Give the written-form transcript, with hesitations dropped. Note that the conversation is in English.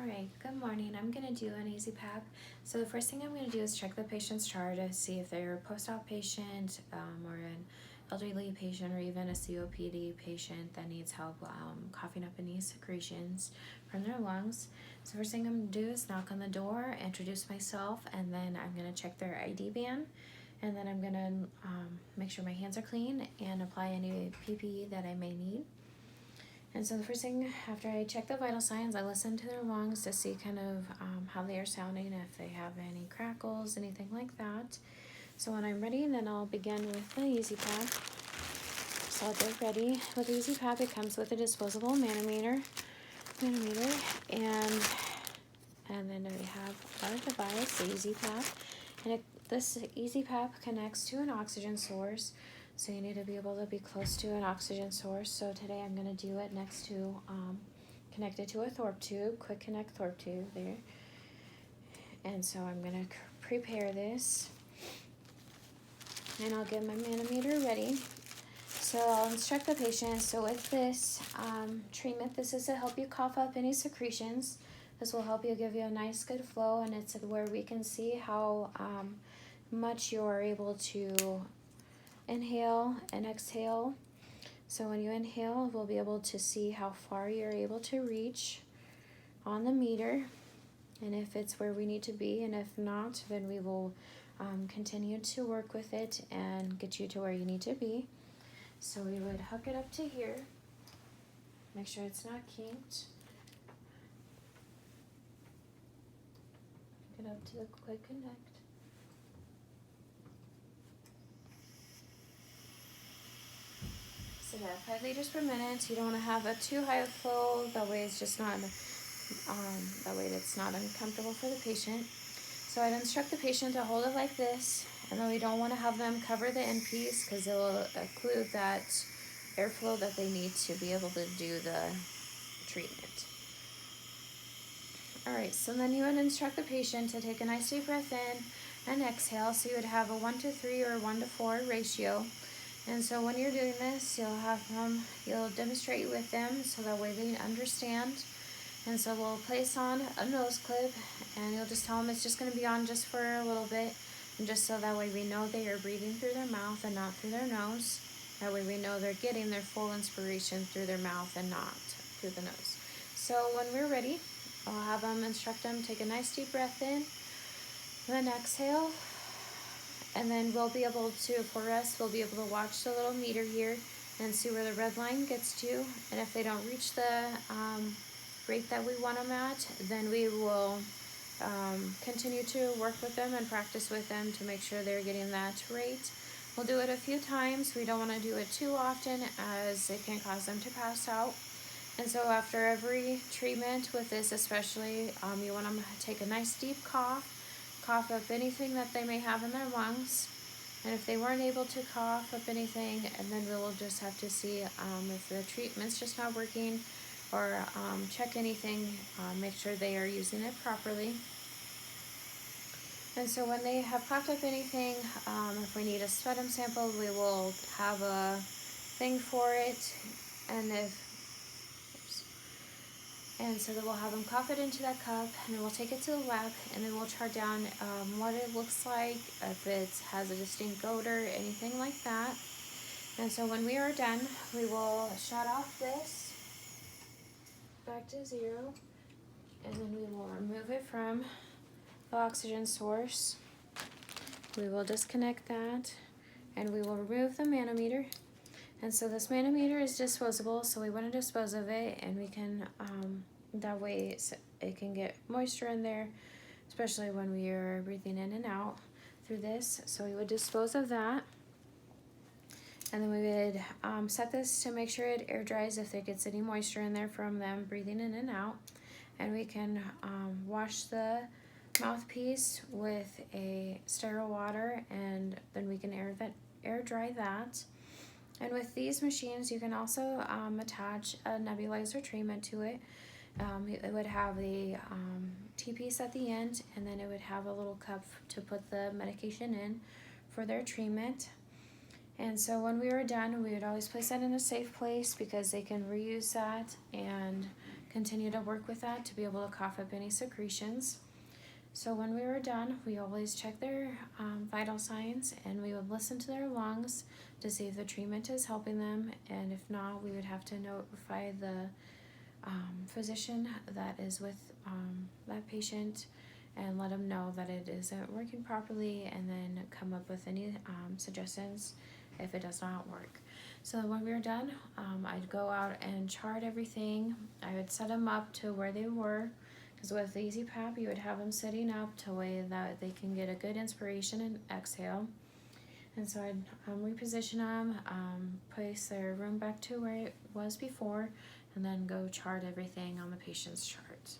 Alright, good morning. I'm going to do an Ezpap. So the first thing I'm going to do is check the patient's chart to see if they're a post-op patient or an elderly patient or even a COPD patient that needs help coughing up any secretions from their lungs. So first thing I'm going to do is knock on the door, introduce myself, and then I'm going to check their ID band. And then I'm going to make sure my hands are clean and apply any PPE that I may need. And so the first thing, after I check the vital signs, I listen to their lungs to see kind of how they are sounding, if they have any crackles, anything like that. So when I'm ready, then I'll begin with the Ezpap. So I'll get ready. With the Ezpap, it comes with a disposable manometer, and then we have our device, the Ezpap, and this Ezpap connects to an oxygen source. So you need to be able to be close to an oxygen source. So today I'm going to do it next to, connected to a Thorpe tube, quick connect Thorpe tube there. And so I'm going to prepare this. And I'll get my manometer ready. So I'll instruct the patient. So with this treatment, this is to help you cough up any secretions. This will help you give you a nice good flow, and it's where we can see how much you are able to inhale and exhale. So when you inhale, we'll be able to see how far you're able to reach on the meter, and if it's where we need to be, and if not, then we will continue to work with it and get you to where you need to be. So we would hook it up to here, make sure it's not kinked, hook it up to the quick connect. So yeah, 5 liters per minute. You don't want to have a too high flow. That way it's just not, that way it's not uncomfortable for the patient. So I'd instruct the patient to hold it like this, and then we don't want to have them cover the end piece because it will occlude that airflow that they need to be able to do the treatment. Alright, so then you would instruct the patient to take a nice deep breath in and exhale. So you would have a 1-to-3 or 1-to-4 ratio. And so when you're doing this, you'll demonstrate with them so that way they understand. And so we'll place on a nose clip, and you'll just tell them it's just going to be on just for a little bit, and just so that way we know they are breathing through their mouth and not through their nose. That way we know they're getting their full inspiration through their mouth and not through the nose. So when we're ready, I'll have them instruct them, take a nice deep breath in, and then exhale. And then we'll be able to, for us, we'll be able to watch the little meter here and see where the red line gets to. And if they don't reach the rate that we want them at, then we will continue to work with them and practice with them to make sure they're getting that rate. We'll do it a few times. We don't want to do it too often as it can cause them to pass out. And so after every treatment with this especially, you want them to take a nice deep cough up anything that they may have in their lungs. And if they weren't able to cough up anything, and then we will just have to see if the treatment's just not working, or check anything, make sure they are using it properly. And so when they have coughed up anything, if we need a sputum sample, we will have a thing for it. And so then we'll have them cough it into that cup, and then we'll take it to the lab, and then we'll chart down what it looks like, if it has a distinct odor, anything like that. And so when we are done, we will shut off this back to 0, and then we will remove it from the oxygen source. We will disconnect that, and we will remove the manometer. And so this manometer is disposable, so we want to dispose of it, and we can, that way it can get moisture in there, especially when we are breathing in and out through this. So we would dispose of that. And then we would set this to make sure it air dries if there gets any moisture in there from them breathing in and out. And we can wash the mouthpiece with a sterile water, and then we can air dry that. And with these machines, you can also attach a nebulizer treatment to it. It would have the T-piece at the end, and then it would have a little cup to put the medication in for their treatment. And so when we were done, we would always place that in a safe place because they can reuse that and continue to work with that to be able to cough up any secretions. So when we were done, we always check their vital signs, and we would listen to their lungs to see if the treatment is helping them, and if not, we would have to notify the physician that is with that patient and let them know that it isn't working properly, and then come up with any suggestions if it does not work. So when we were done, I'd go out and chart everything. I would set them up to where they were, because with the Ezpap, you would have them sitting up to way that they can get a good inspiration and exhale. And so I'd reposition them, place their room back to where it was before, and then go chart everything on the patient's chart.